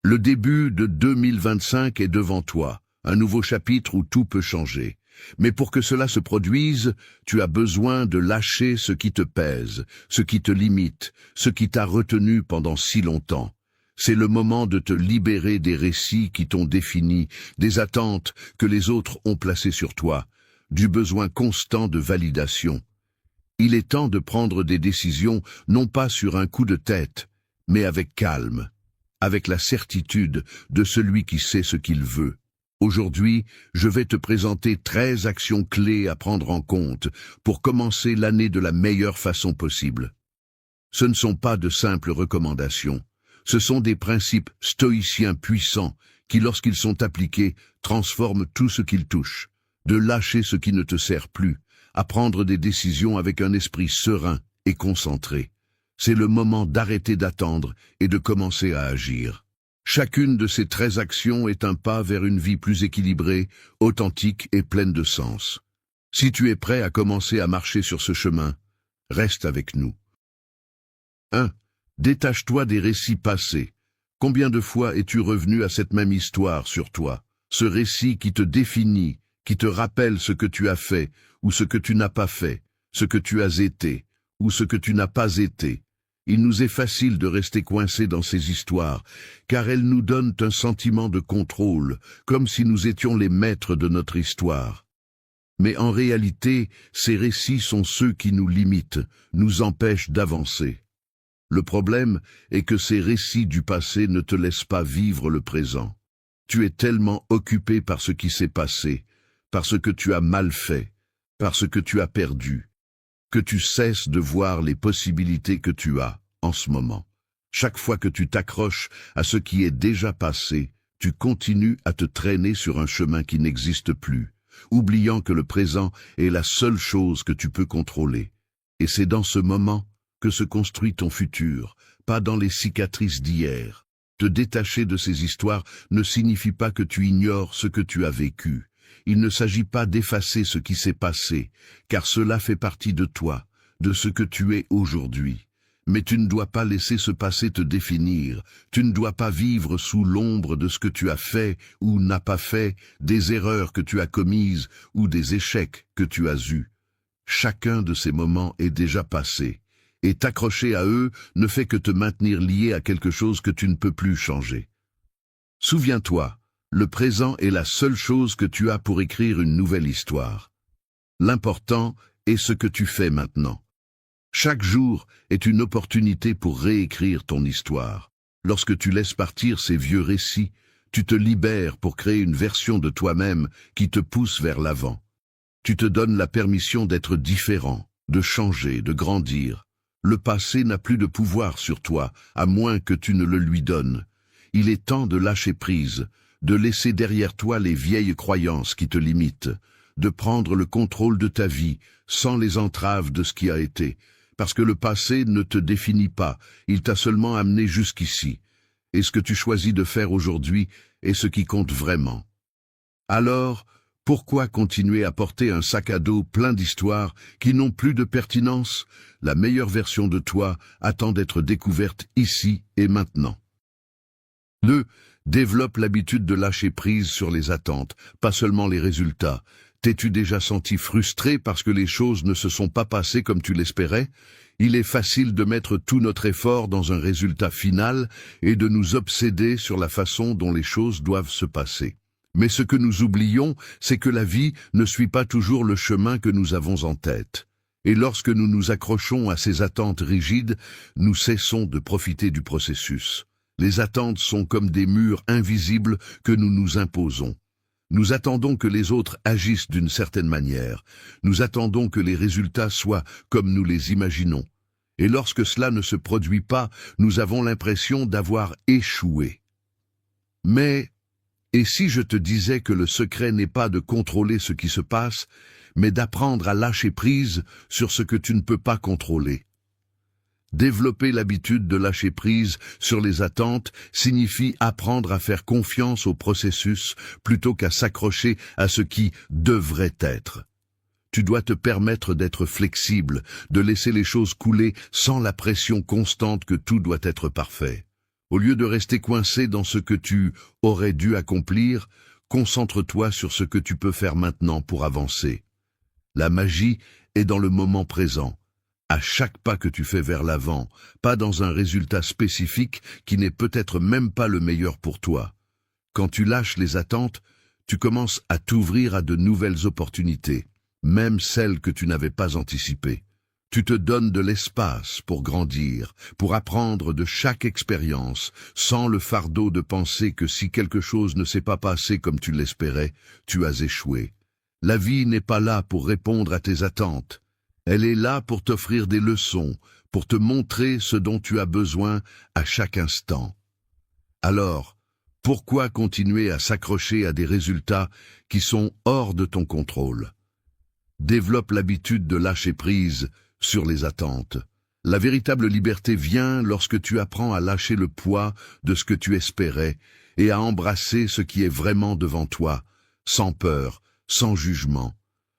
Le début de 2025 est devant toi, un nouveau chapitre où tout peut changer. Mais pour que cela se produise, tu as besoin de lâcher ce qui te pèse, ce qui te limite, ce qui t'a retenu pendant si longtemps. C'est le moment de te libérer des récits qui t'ont défini, des attentes que les autres ont placées sur toi, du besoin constant de validation. Il est temps de prendre des décisions non pas sur un coup de tête, mais avec calme, avec la certitude de celui qui sait ce qu'il veut. Aujourd'hui, je vais te présenter 13 actions clés à prendre en compte pour commencer l'année de la meilleure façon possible. Ce ne sont pas de simples recommandations, ce sont des principes stoïciens puissants qui, lorsqu'ils sont appliqués, transforment tout ce qu'ils touchent. De lâcher ce qui ne te sert plus, à prendre des décisions avec un esprit serein et concentré. C'est le moment d'arrêter d'attendre et de commencer à agir. Chacune de ces 13 actions est un pas vers une vie plus équilibrée, authentique et pleine de sens. Si tu es prêt à commencer à marcher sur ce chemin, reste avec nous. 1. Détache-toi des récits passés. Combien de fois es-tu revenu à cette même histoire sur toi, ce récit qui te définit, qui te rappelle ce que tu as fait ou ce que tu n'as pas fait, ce que tu as été ou ce que tu n'as pas été. Il nous est facile de rester coincés dans ces histoires, car elles nous donnent un sentiment de contrôle, comme si nous étions les maîtres de notre histoire. Mais en réalité, ces récits sont ceux qui nous limitent, nous empêchent d'avancer. Le problème est que ces récits du passé ne te laissent pas vivre le présent. Tu es tellement occupé par ce qui s'est passé, par ce que tu as mal fait, par ce que tu as perdu, que tu cesses de voir les possibilités que tu as en ce moment. Chaque fois que tu t'accroches à ce qui est déjà passé, tu continues à te traîner sur un chemin qui n'existe plus, oubliant que le présent est la seule chose que tu peux contrôler. Et c'est dans ce moment que se construit ton futur, pas dans les cicatrices d'hier. Te détacher de ces histoires ne signifie pas que tu ignores ce que tu as vécu. Il ne s'agit pas d'effacer ce qui s'est passé, car cela fait partie de toi, de ce que tu es aujourd'hui. Mais tu ne dois pas laisser ce passé te définir, tu ne dois pas vivre sous l'ombre de ce que tu as fait ou n'as pas fait, des erreurs que tu as commises ou des échecs que tu as eus. Chacun de ces moments est déjà passé, et t'accrocher à eux ne fait que te maintenir lié à quelque chose que tu ne peux plus changer. Souviens-toi, le présent est la seule chose que tu as pour écrire une nouvelle histoire. L'important est ce que tu fais maintenant. Chaque jour est une opportunité pour réécrire ton histoire. Lorsque tu laisses partir ces vieux récits, tu te libères pour créer une version de toi-même qui te pousse vers l'avant. Tu te donnes la permission d'être différent, de changer, de grandir. Le passé n'a plus de pouvoir sur toi, à moins que tu ne le lui donnes. Il est temps de lâcher prise, de laisser derrière toi les vieilles croyances qui te limitent, de prendre le contrôle de ta vie sans les entraves de ce qui a été, parce que le passé ne te définit pas, il t'a seulement amené jusqu'ici, et ce que tu choisis de faire aujourd'hui est ce qui compte vraiment. Alors, pourquoi continuer à porter un sac à dos plein d'histoires qui n'ont plus de pertinence? La meilleure version de toi attend d'être découverte ici et maintenant. 2. Développe l'habitude de lâcher prise sur les attentes, pas seulement les résultats. T'es-tu déjà senti frustré parce que les choses ne se sont pas passées comme tu l'espérais? Il est facile de mettre tout notre effort dans un résultat final et de nous obséder sur la façon dont les choses doivent se passer. Mais ce que nous oublions, c'est que la vie ne suit pas toujours le chemin que nous avons en tête. Et lorsque nous nous accrochons à ces attentes rigides, nous cessons de profiter du processus. Les attentes sont comme des murs invisibles que nous nous imposons. Nous attendons que les autres agissent d'une certaine manière. Nous attendons que les résultats soient comme nous les imaginons. Et lorsque cela ne se produit pas, nous avons l'impression d'avoir échoué. Mais, et si je te disais que le secret n'est pas de contrôler ce qui se passe, mais d'apprendre à lâcher prise sur ce que tu ne peux pas contrôler? Développer l'habitude de lâcher prise sur les attentes signifie apprendre à faire confiance au processus plutôt qu'à s'accrocher à ce qui devrait être. Tu dois te permettre d'être flexible, de laisser les choses couler sans la pression constante que tout doit être parfait. Au lieu de rester coincé dans ce que tu aurais dû accomplir, concentre-toi sur ce que tu peux faire maintenant pour avancer. La magie est dans le moment présent, à chaque pas que tu fais vers l'avant, pas dans un résultat spécifique qui n'est peut-être même pas le meilleur pour toi. Quand tu lâches les attentes, tu commences à t'ouvrir à de nouvelles opportunités, même celles que tu n'avais pas anticipées. Tu te donnes de l'espace pour grandir, pour apprendre de chaque expérience, sans le fardeau de penser que si quelque chose ne s'est pas passé comme tu l'espérais, tu as échoué. La vie n'est pas là pour répondre à tes attentes. Elle est là pour t'offrir des leçons, pour te montrer ce dont tu as besoin à chaque instant. Alors, pourquoi continuer à s'accrocher à des résultats qui sont hors de ton contrôle? Développe l'habitude de lâcher prise sur les attentes. La véritable liberté vient lorsque tu apprends à lâcher le poids de ce que tu espérais et à embrasser ce qui est vraiment devant toi, sans peur, sans jugement.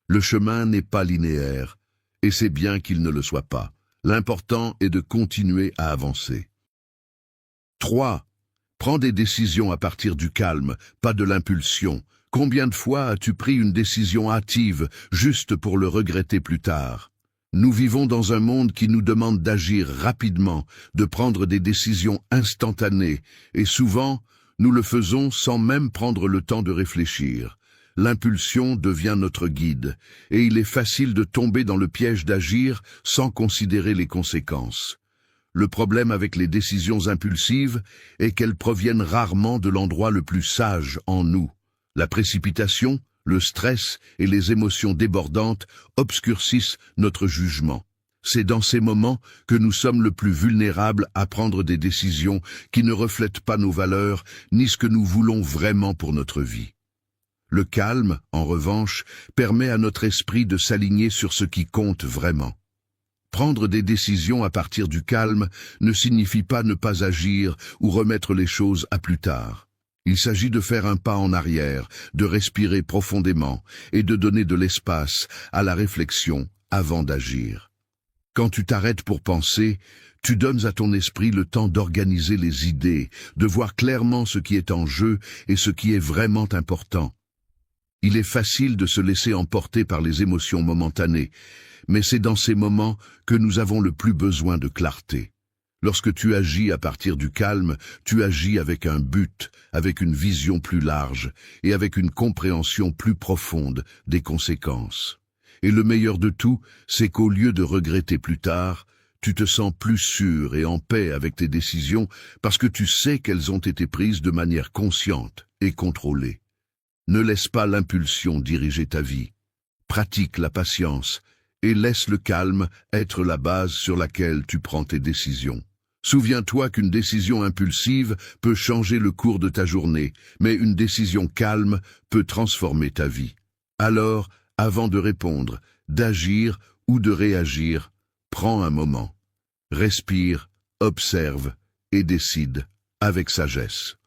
Le chemin n'est pas linéaire, et c'est bien qu'il ne le soit pas. L'important est de continuer à avancer. 3. Prends des décisions à partir du calme, pas de l'impulsion. Combien de fois as-tu pris une décision hâtive juste pour le regretter plus tard? Nous vivons dans un monde qui nous demande d'agir rapidement, de prendre des décisions instantanées, et souvent, nous le faisons sans même prendre le temps de réfléchir. L'impulsion devient notre guide, et il est facile de tomber dans le piège d'agir sans considérer les conséquences. Le problème avec les décisions impulsives est qu'elles proviennent rarement de l'endroit le plus sage en nous. La précipitation, le stress et les émotions débordantes obscurcissent notre jugement. C'est dans ces moments que nous sommes le plus vulnérables à prendre des décisions qui ne reflètent pas nos valeurs ni ce que nous voulons vraiment pour notre vie. Le calme, en revanche, permet à notre esprit de s'aligner sur ce qui compte vraiment. Prendre des décisions à partir du calme ne signifie pas ne pas agir ou remettre les choses à plus tard. Il s'agit de faire un pas en arrière, de respirer profondément et de donner de l'espace à la réflexion avant d'agir. Quand tu t'arrêtes pour penser, tu donnes à ton esprit le temps d'organiser les idées, de voir clairement ce qui est en jeu et ce qui est vraiment important. Il est facile de se laisser emporter par les émotions momentanées, mais c'est dans ces moments que nous avons le plus besoin de clarté. Lorsque tu agis à partir du calme, tu agis avec un but, avec une vision plus large et avec une compréhension plus profonde des conséquences. Et le meilleur de tout, c'est qu'au lieu de regretter plus tard, tu te sens plus sûr et en paix avec tes décisions parce que tu sais qu'elles ont été prises de manière consciente et contrôlée. Ne laisse pas l'impulsion diriger ta vie. Pratique la patience et laisse le calme être la base sur laquelle tu prends tes décisions. Souviens-toi qu'une décision impulsive peut changer le cours de ta journée, mais une décision calme peut transformer ta vie. Alors, avant de répondre, d'agir ou de réagir, prends un moment. Respire, observe et décide avec sagesse.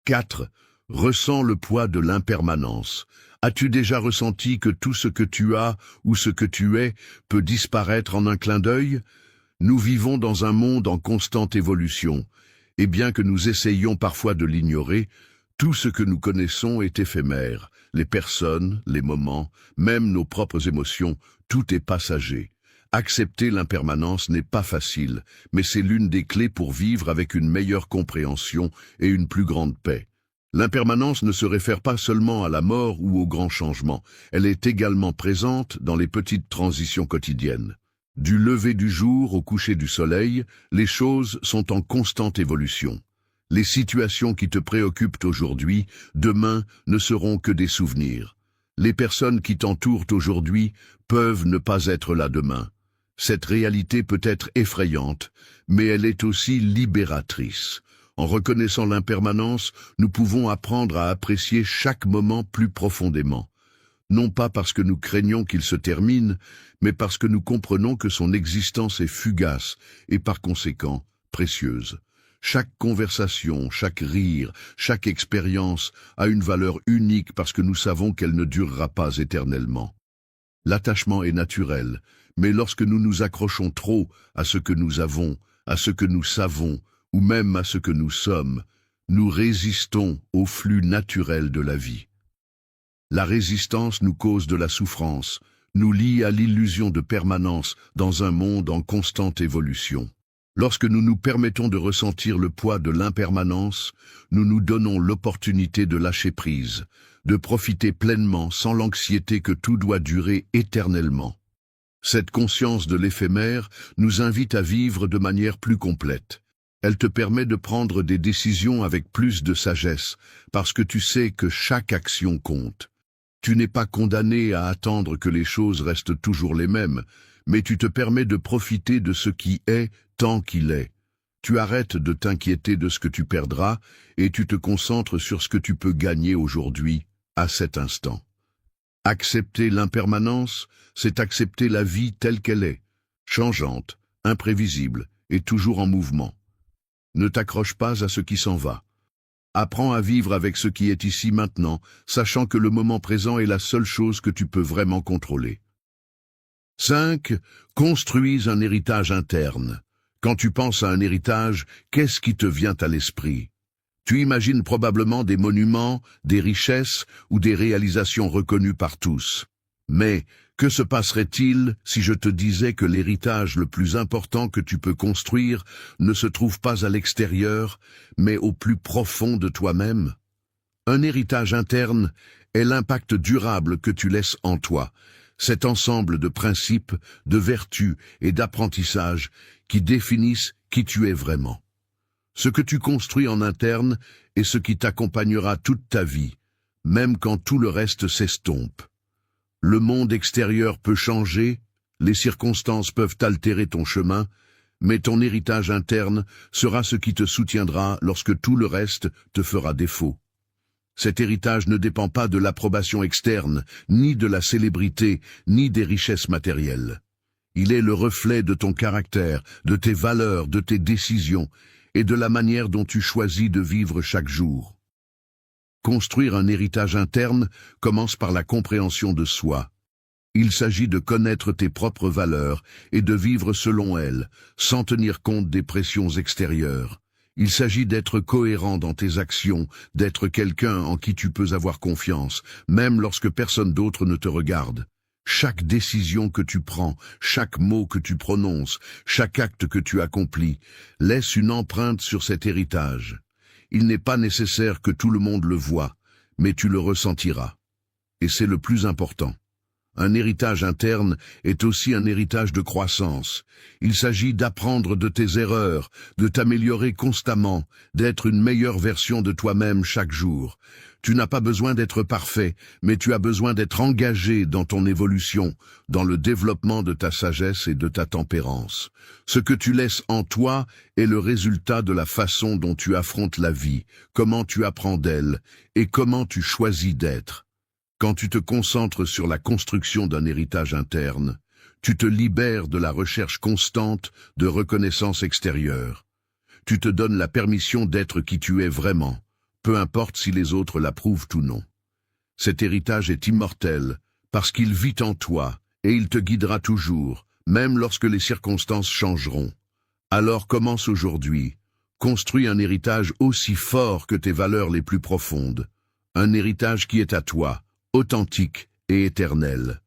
4. Ressens le poids de l'impermanence. As-tu déjà ressenti que tout ce que tu as ou ce que tu es peut disparaître en un clin d'œil? Nous vivons dans un monde en constante évolution, et bien que nous essayions parfois de l'ignorer, tout ce que nous connaissons est éphémère. Les personnes, les moments, même nos propres émotions, tout est passager. Accepter l'impermanence n'est pas facile, mais c'est l'une des clés pour vivre avec une meilleure compréhension et une plus grande paix. L'impermanence ne se réfère pas seulement à la mort ou aux grands changements, elle est également présente dans les petites transitions quotidiennes. Du lever du jour au coucher du soleil, les choses sont en constante évolution. Les situations qui te préoccupent aujourd'hui, demain, ne seront que des souvenirs. Les personnes qui t'entourent aujourd'hui peuvent ne pas être là demain. Cette réalité peut être effrayante, mais elle est aussi libératrice. En reconnaissant l'impermanence, nous pouvons apprendre à apprécier chaque moment plus profondément. Non pas parce que nous craignons qu'il se termine, mais parce que nous comprenons que son existence est fugace et par conséquent précieuse. Chaque conversation, chaque rire, chaque expérience a une valeur unique parce que nous savons qu'elle ne durera pas éternellement. L'attachement est naturel, mais lorsque nous nous accrochons trop à ce que nous avons, à ce que nous savons ou même à ce que nous sommes, nous résistons au flux naturel de la vie. La résistance nous cause de la souffrance, nous lie à l'illusion de permanence dans un monde en constante évolution. Lorsque nous nous permettons de ressentir le poids de l'impermanence, nous nous donnons l'opportunité de lâcher prise, de profiter pleinement sans l'anxiété que tout doit durer éternellement. Cette conscience de l'éphémère nous invite à vivre de manière plus complète. Elle te permet de prendre des décisions avec plus de sagesse, parce que tu sais que chaque action compte. Tu n'es pas condamné à attendre que les choses restent toujours les mêmes, mais tu te permets de profiter de ce qui est tant qu'il est. Tu arrêtes de t'inquiéter de ce que tu perdras et tu te concentres sur ce que tu peux gagner aujourd'hui, à cet instant. Accepter l'impermanence, c'est accepter la vie telle qu'elle est, changeante, imprévisible et toujours en mouvement. Ne t'accroche pas à ce qui s'en va. Apprends à vivre avec ce qui est ici maintenant, sachant que le moment présent est la seule chose que tu peux vraiment contrôler. 5. Construis un héritage interne. Quand tu penses à un héritage, qu'est-ce qui te vient à l'esprit? Tu imagines probablement des monuments, des richesses ou des réalisations reconnues par tous. Mais que se passerait-il si je te disais que l'héritage le plus important que tu peux construire ne se trouve pas à l'extérieur, mais au plus profond de toi-même? Un héritage interne est l'impact durable que tu laisses en toi, cet ensemble de principes, de vertus et d'apprentissages qui définissent qui tu es vraiment. Ce que tu construis en interne est ce qui t'accompagnera toute ta vie, même quand tout le reste s'estompe. Le monde extérieur peut changer, les circonstances peuvent altérer ton chemin, mais ton héritage interne sera ce qui te soutiendra lorsque tout le reste te fera défaut. Cet héritage ne dépend pas de l'approbation externe, ni de la célébrité, ni des richesses matérielles. Il est le reflet de ton caractère, de tes valeurs, de tes décisions, et de la manière dont tu choisis de vivre chaque jour. Construire un héritage interne commence par la compréhension de soi. Il s'agit de connaître tes propres valeurs et de vivre selon elles, sans tenir compte des pressions extérieures. Il s'agit d'être cohérent dans tes actions, d'être quelqu'un en qui tu peux avoir confiance, même lorsque personne d'autre ne te regarde. Chaque décision que tu prends, chaque mot que tu prononces, chaque acte que tu accomplis, laisse une empreinte sur cet héritage. Il n'est pas nécessaire que tout le monde le voie, mais tu le ressentiras. Et c'est le plus important. Un héritage interne est aussi un héritage de croissance. Il s'agit d'apprendre de tes erreurs, de t'améliorer constamment, d'être une meilleure version de toi-même chaque jour. Tu n'as pas besoin d'être parfait, mais tu as besoin d'être engagé dans ton évolution, dans le développement de ta sagesse et de ta tempérance. Ce que tu laisses en toi est le résultat de la façon dont tu affrontes la vie, comment tu apprends d'elle et comment tu choisis d'être. Quand tu te concentres sur la construction d'un héritage interne, tu te libères de la recherche constante de reconnaissance extérieure. Tu te donnes la permission d'être qui tu es vraiment, peu importe si les autres l'approuvent ou non. Cet héritage est immortel parce qu'il vit en toi et il te guidera toujours, même lorsque les circonstances changeront. Alors commence aujourd'hui. Construis un héritage aussi fort que tes valeurs les plus profondes. Un héritage qui est à toi, authentique et éternel.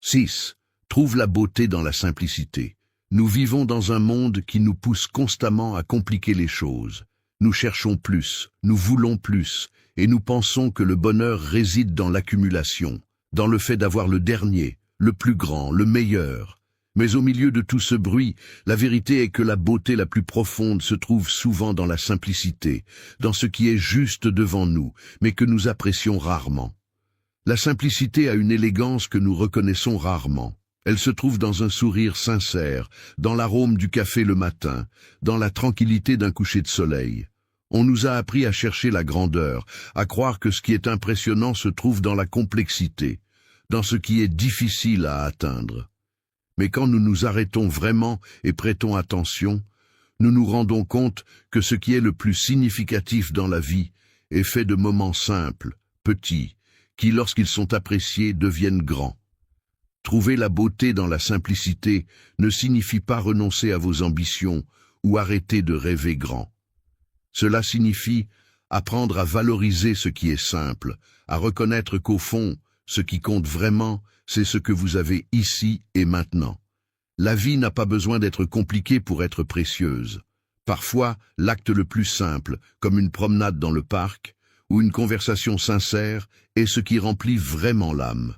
6. Trouve la beauté dans la simplicité. Nous vivons dans un monde qui nous pousse constamment à compliquer les choses. Nous cherchons plus, nous voulons plus, et nous pensons que le bonheur réside dans l'accumulation, dans le fait d'avoir le dernier, le plus grand, le meilleur. Mais au milieu de tout ce bruit, la vérité est que la beauté la plus profonde se trouve souvent dans la simplicité, dans ce qui est juste devant nous, mais que nous apprécions rarement. La simplicité a une élégance que nous reconnaissons rarement. Elle se trouve dans un sourire sincère, dans l'arôme du café le matin, dans la tranquillité d'un coucher de soleil. On nous a appris à chercher la grandeur, à croire que ce qui est impressionnant se trouve dans la complexité, dans ce qui est difficile à atteindre. Mais quand nous nous arrêtons vraiment et prêtons attention, nous nous rendons compte que ce qui est le plus significatif dans la vie est fait de moments simples, petits, qui, lorsqu'ils sont appréciés, deviennent grands. Trouver la beauté dans la simplicité ne signifie pas renoncer à vos ambitions ou arrêter de rêver grand. Cela signifie apprendre à valoriser ce qui est simple, à reconnaître qu'au fond, ce qui compte vraiment, c'est ce que vous avez ici et maintenant. La vie n'a pas besoin d'être compliquée pour être précieuse. Parfois, l'acte le plus simple, comme une promenade dans le parc, ou une conversation sincère, est ce qui remplit vraiment l'âme.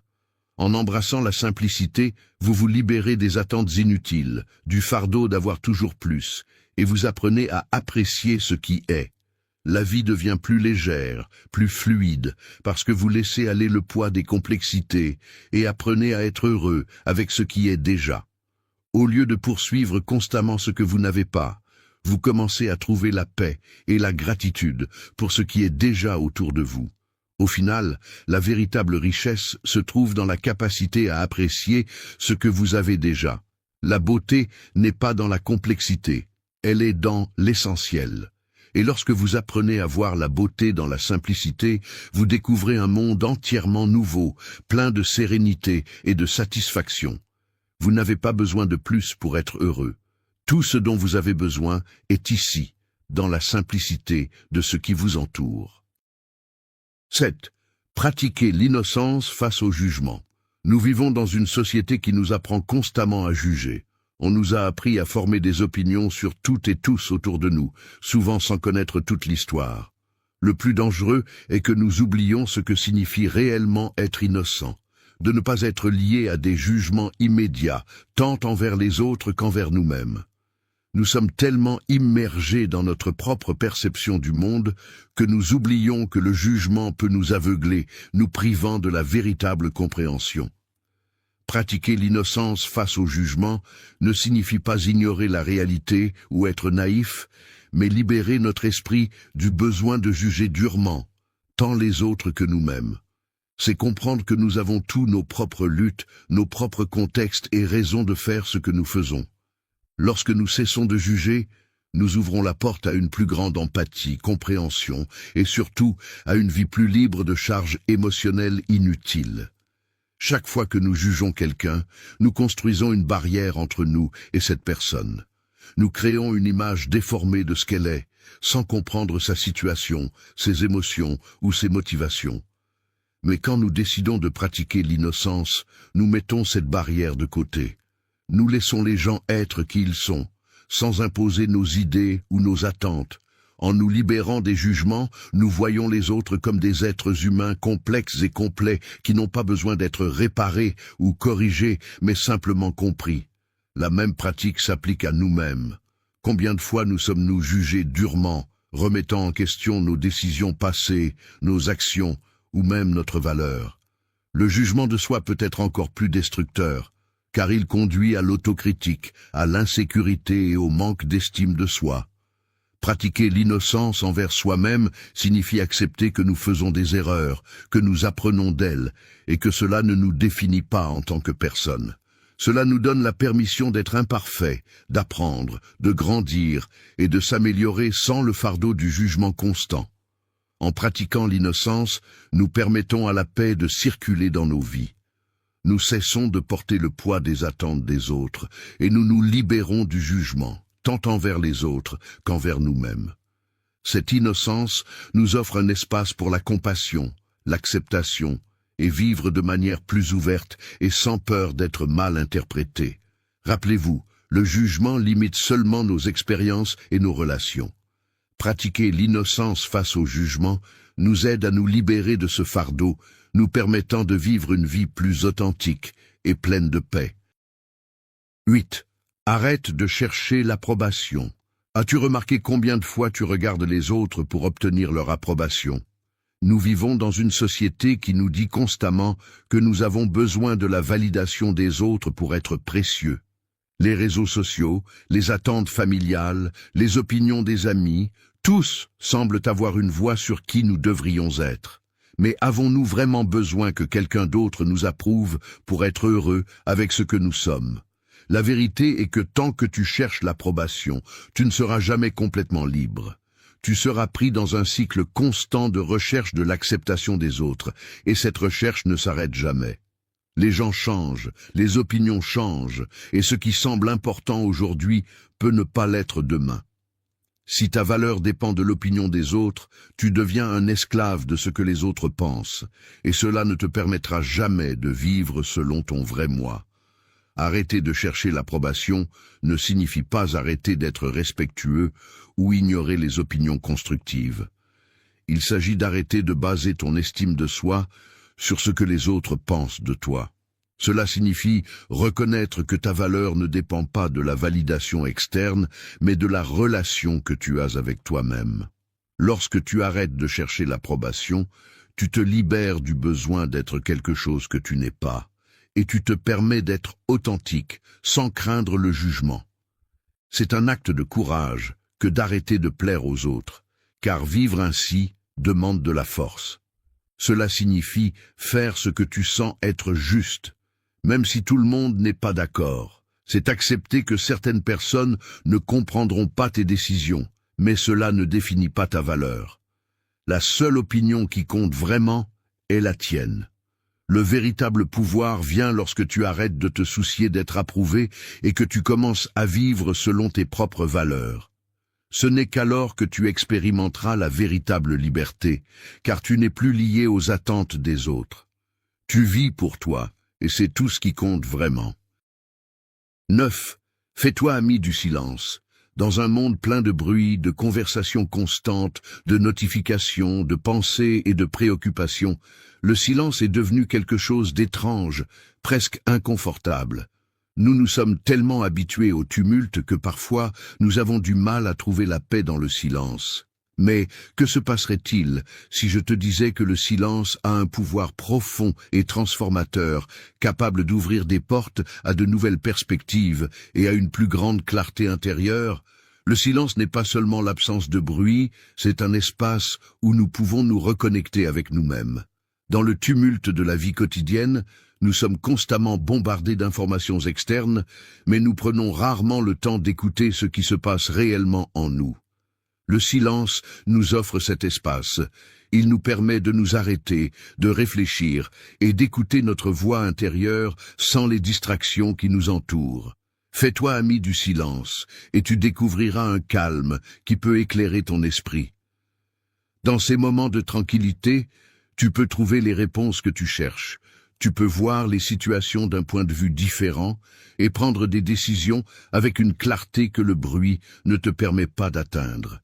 En embrassant la simplicité, vous vous libérez des attentes inutiles, du fardeau d'avoir toujours plus, et vous apprenez à apprécier ce qui est. La vie devient plus légère, plus fluide, parce que vous laissez aller le poids des complexités et apprenez à être heureux avec ce qui est déjà. Au lieu de poursuivre constamment ce que vous n'avez pas, vous commencez à trouver la paix et la gratitude pour ce qui est déjà autour de vous. Au final, la véritable richesse se trouve dans la capacité à apprécier ce que vous avez déjà. La beauté n'est pas dans la complexité, elle est dans l'essentiel. Et lorsque vous apprenez à voir la beauté dans la simplicité, vous découvrez un monde entièrement nouveau, plein de sérénité et de satisfaction. Vous n'avez pas besoin de plus pour être heureux. Tout ce dont vous avez besoin est ici, dans la simplicité de ce qui vous entoure. 7. Pratiquer l'innocence face au jugement. Nous vivons dans une société qui nous apprend constamment à juger. On nous a appris à former des opinions sur toutes et tous autour de nous, souvent sans connaître toute l'histoire. Le plus dangereux est que nous oublions ce que signifie réellement être innocent, de ne pas être lié à des jugements immédiats, tant envers les autres qu'envers nous-mêmes. Nous sommes tellement immergés dans notre propre perception du monde que nous oublions que le jugement peut nous aveugler, nous privant de la véritable compréhension. Pratiquer l'innocence face au jugement ne signifie pas ignorer la réalité ou être naïf, mais libérer notre esprit du besoin de juger durement, tant les autres que nous-mêmes. C'est comprendre que nous avons tous nos propres luttes, nos propres contextes et raisons de faire ce que nous faisons. Lorsque nous cessons de juger, nous ouvrons la porte à une plus grande empathie, compréhension et surtout à une vie plus libre de charges émotionnelles inutiles. Chaque fois que nous jugeons quelqu'un, nous construisons une barrière entre nous et cette personne. Nous créons une image déformée de ce qu'elle est, sans comprendre sa situation, ses émotions ou ses motivations. Mais quand nous décidons de pratiquer l'innocence, nous mettons cette barrière de côté. Nous laissons les gens être qui ils sont, sans imposer nos idées ou nos attentes. En nous libérant des jugements, nous voyons les autres comme des êtres humains complexes et complets qui n'ont pas besoin d'être réparés ou corrigés, mais simplement compris. La même pratique s'applique à nous-mêmes. Combien de fois nous sommes-nous jugés durement, remettant en question nos décisions passées, nos actions ou même notre valeur? Le jugement de soi peut être encore plus destructeur, car il conduit à l'autocritique, à l'insécurité et au manque d'estime de soi. Pratiquer l'innocence envers soi-même signifie accepter que nous faisons des erreurs, que nous apprenons d'elles, et que cela ne nous définit pas en tant que personne. Cela nous donne la permission d'être imparfaits, d'apprendre, de grandir et de s'améliorer sans le fardeau du jugement constant. En pratiquant l'innocence, nous permettons à la paix de circuler dans nos vies. Nous cessons de porter le poids des attentes des autres et nous nous libérons du jugement, tant envers les autres qu'envers nous-mêmes. Cette innocence nous offre un espace pour la compassion, l'acceptation et vivre de manière plus ouverte et sans peur d'être mal interprété. Rappelez-vous, le jugement limite seulement nos expériences et nos relations. Pratiquer l'innocence face au jugement nous aide à nous libérer de ce fardeau, nous permettant de vivre une vie plus authentique et pleine de paix. 8. Arrête de chercher l'approbation. As-tu remarqué combien de fois tu regardes les autres pour obtenir leur approbation? Nous vivons dans une société qui nous dit constamment que nous avons besoin de la validation des autres pour être précieux. Les réseaux sociaux, les attentes familiales, les opinions des amis, tous semblent avoir une voix sur qui nous devrions être. Mais avons-nous vraiment besoin que quelqu'un d'autre nous approuve pour être heureux avec ce que nous sommes? La vérité est que tant que tu cherches l'approbation, tu ne seras jamais complètement libre. Tu seras pris dans un cycle constant de recherche de l'acceptation des autres, et cette recherche ne s'arrête jamais. Les gens changent, les opinions changent, et ce qui semble important aujourd'hui peut ne pas l'être demain. Si ta valeur dépend de l'opinion des autres, tu deviens un esclave de ce que les autres pensent, et cela ne te permettra jamais de vivre selon ton vrai moi. Arrêter de chercher l'approbation ne signifie pas arrêter d'être respectueux ou ignorer les opinions constructives. Il s'agit d'arrêter de baser ton estime de soi sur ce que les autres pensent de toi. Cela signifie reconnaître que ta valeur ne dépend pas de la validation externe, mais de la relation que tu as avec toi-même. Lorsque tu arrêtes de chercher l'approbation, tu te libères du besoin d'être quelque chose que tu n'es pas, et tu te permets d'être authentique, sans craindre le jugement. C'est un acte de courage que d'arrêter de plaire aux autres, car vivre ainsi demande de la force. Cela signifie faire ce que tu sens être juste, même si tout le monde n'est pas d'accord. C'est accepter que certaines personnes ne comprendront pas tes décisions, mais cela ne définit pas ta valeur. La seule opinion qui compte vraiment est la tienne. Le véritable pouvoir vient lorsque tu arrêtes de te soucier d'être approuvé et que tu commences à vivre selon tes propres valeurs. Ce n'est qu'alors que tu expérimenteras la véritable liberté, car tu n'es plus lié aux attentes des autres. Tu vis pour toi, et c'est tout ce qui compte vraiment. 9. Fais-toi ami du silence. Dans un monde plein de bruit, de conversations constantes, de notifications, de pensées et de préoccupations, le silence est devenu quelque chose d'étrange, presque inconfortable. Nous nous sommes tellement habitués au tumulte que parfois nous avons du mal à trouver la paix dans le silence. Mais que se passerait-il si je te disais que le silence a un pouvoir profond et transformateur, capable d'ouvrir des portes à de nouvelles perspectives et à une plus grande clarté intérieure? Le silence n'est pas seulement l'absence de bruit, c'est un espace où nous pouvons nous reconnecter avec nous-mêmes. Dans le tumulte de la vie quotidienne, nous sommes constamment bombardés d'informations externes, mais nous prenons rarement le temps d'écouter ce qui se passe réellement en nous. Le silence nous offre cet espace. Il nous permet de nous arrêter, de réfléchir et d'écouter notre voix intérieure sans les distractions qui nous entourent. Fais-toi ami du silence et tu découvriras un calme qui peut éclairer ton esprit. Dans ces moments de tranquillité, tu peux trouver les réponses que tu cherches. Tu peux voir les situations d'un point de vue différent et prendre des décisions avec une clarté que le bruit ne te permet pas d'atteindre.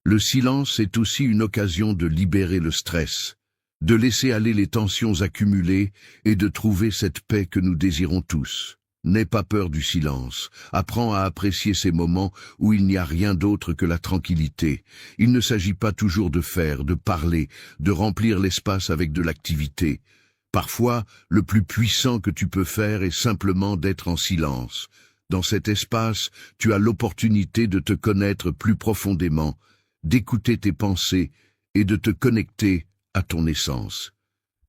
Le silence est aussi une occasion de libérer le stress, de laisser aller les tensions accumulées et de trouver cette paix que nous désirons tous. N'aie pas peur du silence, apprends à apprécier ces moments où il n'y a rien d'autre que la tranquillité. Il ne s'agit pas toujours de faire, de parler, de remplir l'espace avec de l'activité. Parfois, le plus puissant que tu peux faire est simplement d'être en silence. Dans cet espace, tu as l'opportunité de te connaître plus profondément, d'écouter tes pensées et de te connecter à ton essence.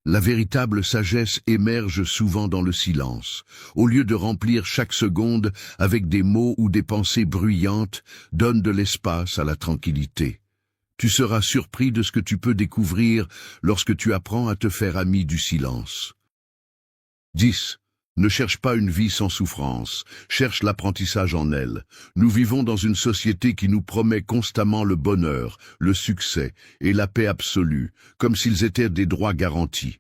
La véritable sagesse émerge souvent dans le silence. Au lieu de remplir chaque seconde avec des mots ou des pensées bruyantes, donne de l'espace à la tranquillité. Tu seras surpris de ce que tu peux découvrir lorsque tu apprends à te faire ami du silence. 10. Ne cherche pas une vie sans souffrance, cherche l'apprentissage en elle. Nous vivons dans une société qui nous promet constamment le bonheur, le succès et la paix absolue, comme s'ils étaient des droits garantis.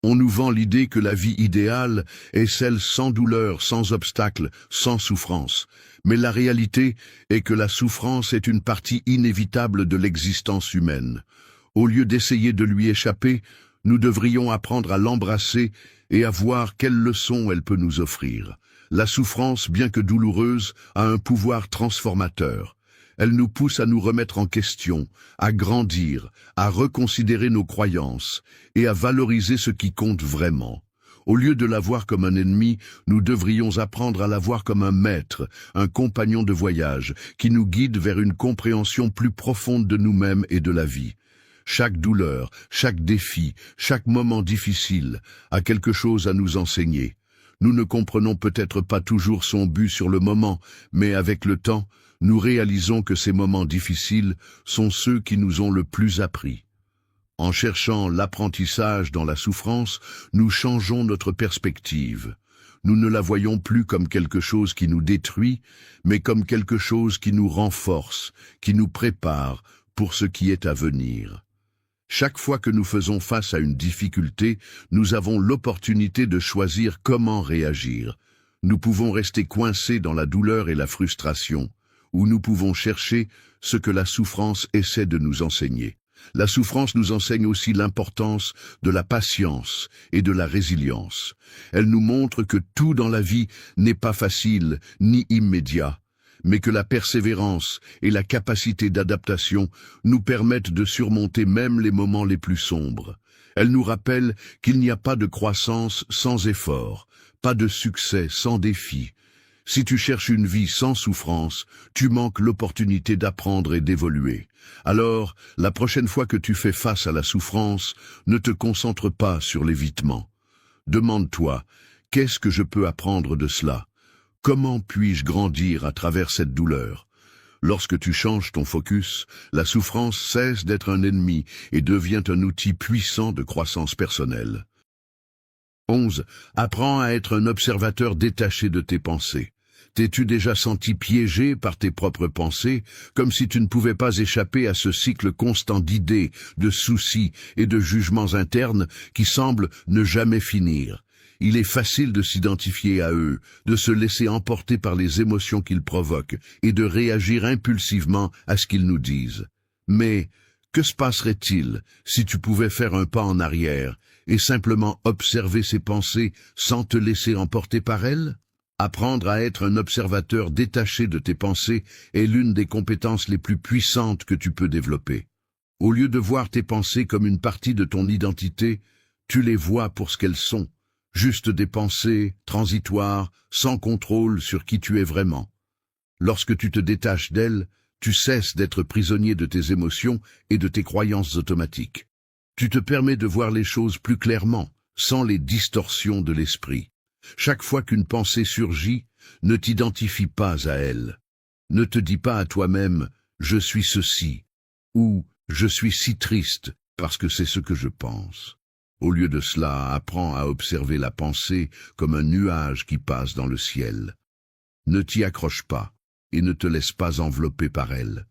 On nous vend l'idée que la vie idéale est celle sans douleur, sans obstacle, sans souffrance. Mais la réalité est que la souffrance est une partie inévitable de l'existence humaine. Au lieu d'essayer de lui échapper, nous devrions apprendre à l'embrasser et à voir quelles leçons elle peut nous offrir. La souffrance, bien que douloureuse, a un pouvoir transformateur. Elle nous pousse à nous remettre en question, à grandir, à reconsidérer nos croyances et à valoriser ce qui compte vraiment. Au lieu de la voir comme un ennemi, nous devrions apprendre à la voir comme un maître, un compagnon de voyage, qui nous guide vers une compréhension plus profonde de nous-mêmes et de la vie. Chaque douleur, chaque défi, chaque moment difficile a quelque chose à nous enseigner. Nous ne comprenons peut-être pas toujours son but sur le moment, mais avec le temps, nous réalisons que ces moments difficiles sont ceux qui nous ont le plus appris. En cherchant l'apprentissage dans la souffrance, nous changeons notre perspective. Nous ne la voyons plus comme quelque chose qui nous détruit, mais comme quelque chose qui nous renforce, qui nous prépare pour ce qui est à venir. Chaque fois que nous faisons face à une difficulté, nous avons l'opportunité de choisir comment réagir. Nous pouvons rester coincés dans la douleur et la frustration, ou nous pouvons chercher ce que la souffrance essaie de nous enseigner. La souffrance nous enseigne aussi l'importance de la patience et de la résilience. Elle nous montre que tout dans la vie n'est pas facile ni immédiat, mais que la persévérance et la capacité d'adaptation nous permettent de surmonter même les moments les plus sombres. Elle nous rappelle qu'il n'y a pas de croissance sans effort, pas de succès sans défi. Si tu cherches une vie sans souffrance, tu manques l'opportunité d'apprendre et d'évoluer. Alors, la prochaine fois que tu fais face à la souffrance, ne te concentre pas sur l'évitement. Demande-toi, qu'est-ce que je peux apprendre de cela? Comment puis-je grandir à travers cette douleur? Lorsque tu changes ton focus, la souffrance cesse d'être un ennemi et devient un outil puissant de croissance personnelle. 11. Apprends à être un observateur détaché de tes pensées. T'es-tu déjà senti piégé par tes propres pensées, comme si tu ne pouvais pas échapper à ce cycle constant d'idées, de soucis et de jugements internes qui semblent ne jamais finir? Il est facile de s'identifier à eux, de se laisser emporter par les émotions qu'ils provoquent et de réagir impulsivement à ce qu'ils nous disent. Mais que se passerait-il si tu pouvais faire un pas en arrière et simplement observer ces pensées sans te laisser emporter par elles? Apprendre à être un observateur détaché de tes pensées est l'une des compétences les plus puissantes que tu peux développer. Au lieu de voir tes pensées comme une partie de ton identité, tu les vois pour ce qu'elles sont. Juste des pensées, transitoires, sans contrôle sur qui tu es vraiment. Lorsque tu te détaches d'elles, tu cesses d'être prisonnier de tes émotions et de tes croyances automatiques. Tu te permets de voir les choses plus clairement, sans les distorsions de l'esprit. Chaque fois qu'une pensée surgit, ne t'identifie pas à elle. Ne te dis pas à toi-même « je suis ceci » ou « je suis si triste parce que c'est ce que je pense ». Au lieu de cela, apprends à observer la pensée comme un nuage qui passe dans le ciel. Ne t'y accroche pas et ne te laisse pas envelopper par elle.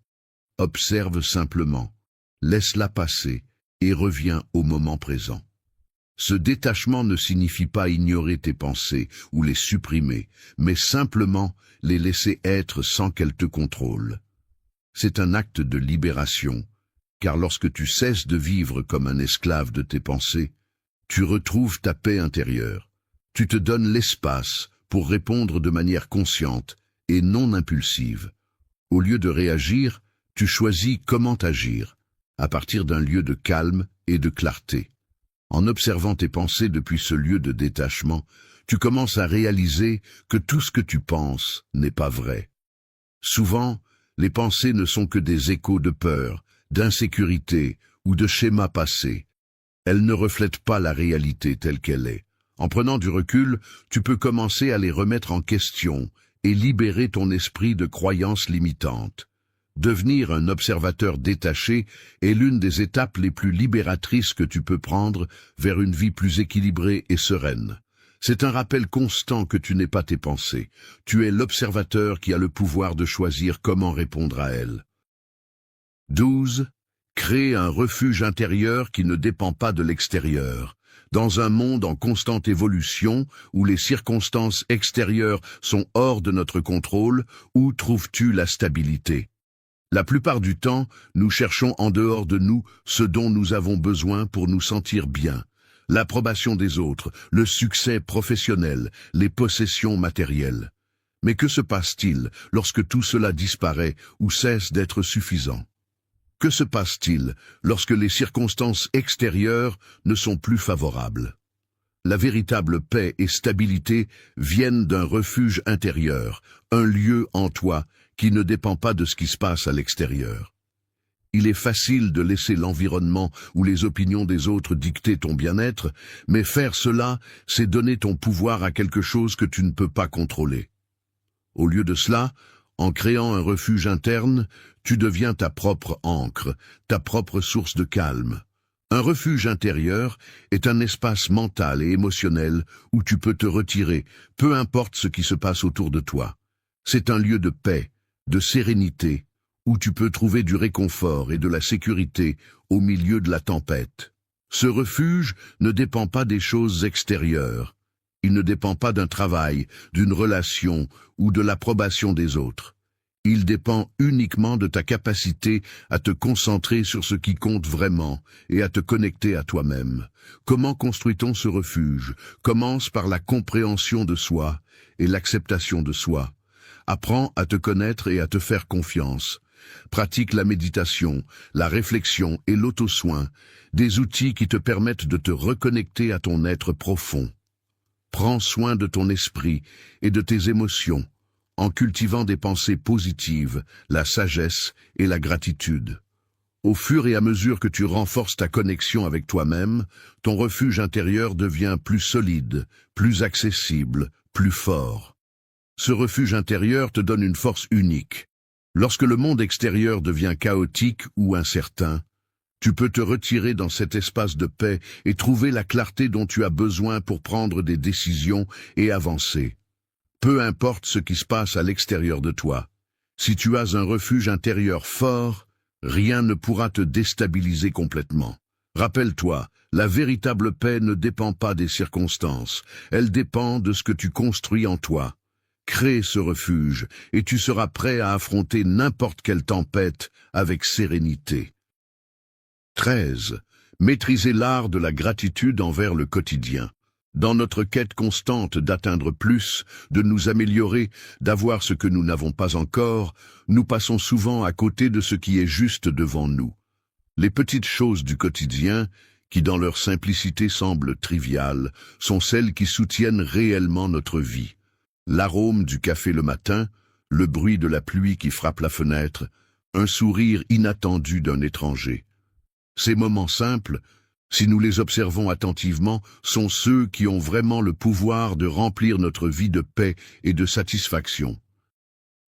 Observe simplement, laisse-la passer et reviens au moment présent. Ce détachement ne signifie pas ignorer tes pensées ou les supprimer, mais simplement les laisser être sans qu'elles te contrôlent. C'est un acte de libération, car lorsque tu cesses de vivre comme un esclave de tes pensées, tu retrouves ta paix intérieure. Tu te donnes l'espace pour répondre de manière consciente et non impulsive. Au lieu de réagir, tu choisis comment agir, à partir d'un lieu de calme et de clarté. En observant tes pensées depuis ce lieu de détachement, tu commences à réaliser que tout ce que tu penses n'est pas vrai. Souvent, les pensées ne sont que des échos de peur, d'insécurité ou de schémas passés. Elles ne reflètent pas la réalité telle qu'elle est. En prenant du recul, tu peux commencer à les remettre en question et libérer ton esprit de croyances limitantes. Devenir un observateur détaché est l'une des étapes les plus libératrices que tu peux prendre vers une vie plus équilibrée et sereine. C'est un rappel constant que tu n'es pas tes pensées. Tu es l'observateur qui a le pouvoir de choisir comment répondre à elles. 12. Crée un refuge intérieur qui ne dépend pas de l'extérieur. Dans un monde en constante évolution, où les circonstances extérieures sont hors de notre contrôle, où trouves-tu la stabilité? La plupart du temps, nous cherchons en dehors de nous ce dont nous avons besoin pour nous sentir bien. L'approbation des autres, le succès professionnel, les possessions matérielles. Mais que se passe-t-il lorsque tout cela disparaît ou cesse d'être suffisant? Que se passe-t-il lorsque les circonstances extérieures ne sont plus favorables? La véritable paix et stabilité viennent d'un refuge intérieur, un lieu en toi qui ne dépend pas de ce qui se passe à l'extérieur. Il est facile de laisser l'environnement ou les opinions des autres dicter ton bien-être, mais faire cela, c'est donner ton pouvoir à quelque chose que tu ne peux pas contrôler. Au lieu de cela, en créant un refuge interne, tu deviens ta propre ancre, ta propre source de calme. Un refuge intérieur est un espace mental et émotionnel où tu peux te retirer, peu importe ce qui se passe autour de toi. C'est un lieu de paix, de sérénité, où tu peux trouver du réconfort et de la sécurité au milieu de la tempête. Ce refuge ne dépend pas des choses extérieures. Il ne dépend pas d'un travail, d'une relation ou de l'approbation des autres. Il dépend uniquement de ta capacité à te concentrer sur ce qui compte vraiment et à te connecter à toi-même. Comment construit-on ce refuge? Commence par la compréhension de soi et l'acceptation de soi. Apprends à te connaître et à te faire confiance. Pratique la méditation, la réflexion et l'auto-soin, des outils qui te permettent de te reconnecter à ton être profond. Prends soin de ton esprit et de tes émotions, en cultivant des pensées positives, la sagesse et la gratitude. Au fur et à mesure que tu renforces ta connexion avec toi-même, ton refuge intérieur devient plus solide, plus accessible, plus fort. Ce refuge intérieur te donne une force unique. Lorsque le monde extérieur devient chaotique ou incertain, tu peux te retirer dans cet espace de paix et trouver la clarté dont tu as besoin pour prendre des décisions et avancer. Peu importe ce qui se passe à l'extérieur de toi, si tu as un refuge intérieur fort, rien ne pourra te déstabiliser complètement. Rappelle-toi, la véritable paix ne dépend pas des circonstances, elle dépend de ce que tu construis en toi. Crée ce refuge et tu seras prêt à affronter n'importe quelle tempête avec sérénité. 13. Maîtriser l'art de la gratitude envers le quotidien. Dans notre quête constante d'atteindre plus, de nous améliorer, d'avoir ce que nous n'avons pas encore, nous passons souvent à côté de ce qui est juste devant nous. Les petites choses du quotidien, qui dans leur simplicité semblent triviales, sont celles qui soutiennent réellement notre vie. L'arôme du café le matin, le bruit de la pluie qui frappe la fenêtre, un sourire inattendu d'un étranger. Ces moments simples, si nous les observons attentivement, sont ceux qui ont vraiment le pouvoir de remplir notre vie de paix et de satisfaction.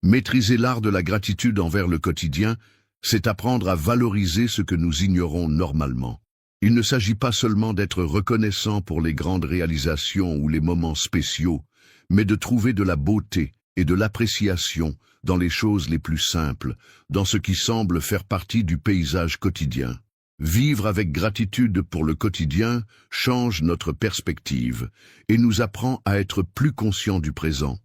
Maîtriser l'art de la gratitude envers le quotidien, c'est apprendre à valoriser ce que nous ignorons normalement. Il ne s'agit pas seulement d'être reconnaissant pour les grandes réalisations ou les moments spéciaux, mais de trouver de la beauté et de l'appréciation dans les choses les plus simples, dans ce qui semble faire partie du paysage quotidien. Vivre avec gratitude pour le quotidien change notre perspective et nous apprend à être plus conscients du présent.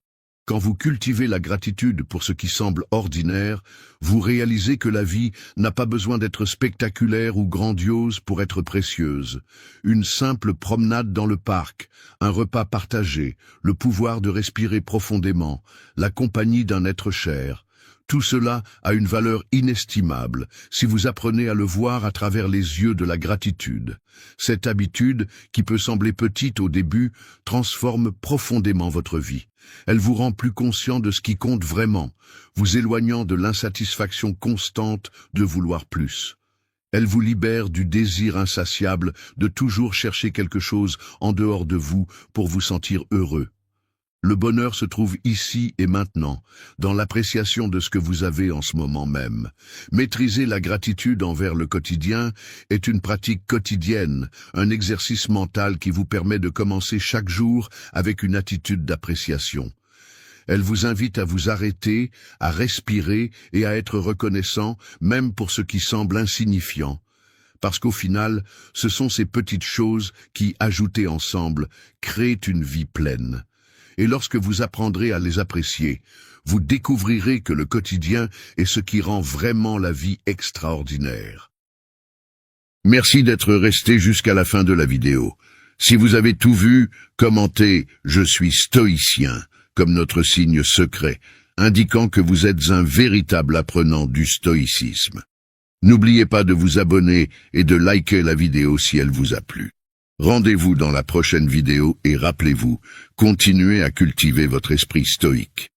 Quand vous cultivez la gratitude pour ce qui semble ordinaire, vous réalisez que la vie n'a pas besoin d'être spectaculaire ou grandiose pour être précieuse. Une simple promenade dans le parc, un repas partagé, le pouvoir de respirer profondément, la compagnie d'un être cher. Tout cela a une valeur inestimable si vous apprenez à le voir à travers les yeux de la gratitude. Cette habitude, qui peut sembler petite au début, transforme profondément votre vie. Elle vous rend plus conscient de ce qui compte vraiment, vous éloignant de l'insatisfaction constante de vouloir plus. Elle vous libère du désir insatiable de toujours chercher quelque chose en dehors de vous pour vous sentir heureux. Le bonheur se trouve ici et maintenant, dans l'appréciation de ce que vous avez en ce moment même. Maîtriser la gratitude envers le quotidien est une pratique quotidienne, un exercice mental qui vous permet de commencer chaque jour avec une attitude d'appréciation. Elle vous invite à vous arrêter, à respirer et à être reconnaissant, même pour ce qui semble insignifiant. Parce qu'au final, ce sont ces petites choses qui, ajoutées ensemble, créent une vie pleine. Et lorsque vous apprendrez à les apprécier, vous découvrirez que le quotidien est ce qui rend vraiment la vie extraordinaire. Merci d'être resté jusqu'à la fin de la vidéo. Si vous avez tout vu, commentez « Je suis stoïcien » comme notre signe secret, indiquant que vous êtes un véritable apprenant du stoïcisme. N'oubliez pas de vous abonner et de liker la vidéo si elle vous a plu. Rendez-vous dans la prochaine vidéo et rappelez-vous, continuez à cultiver votre esprit stoïque.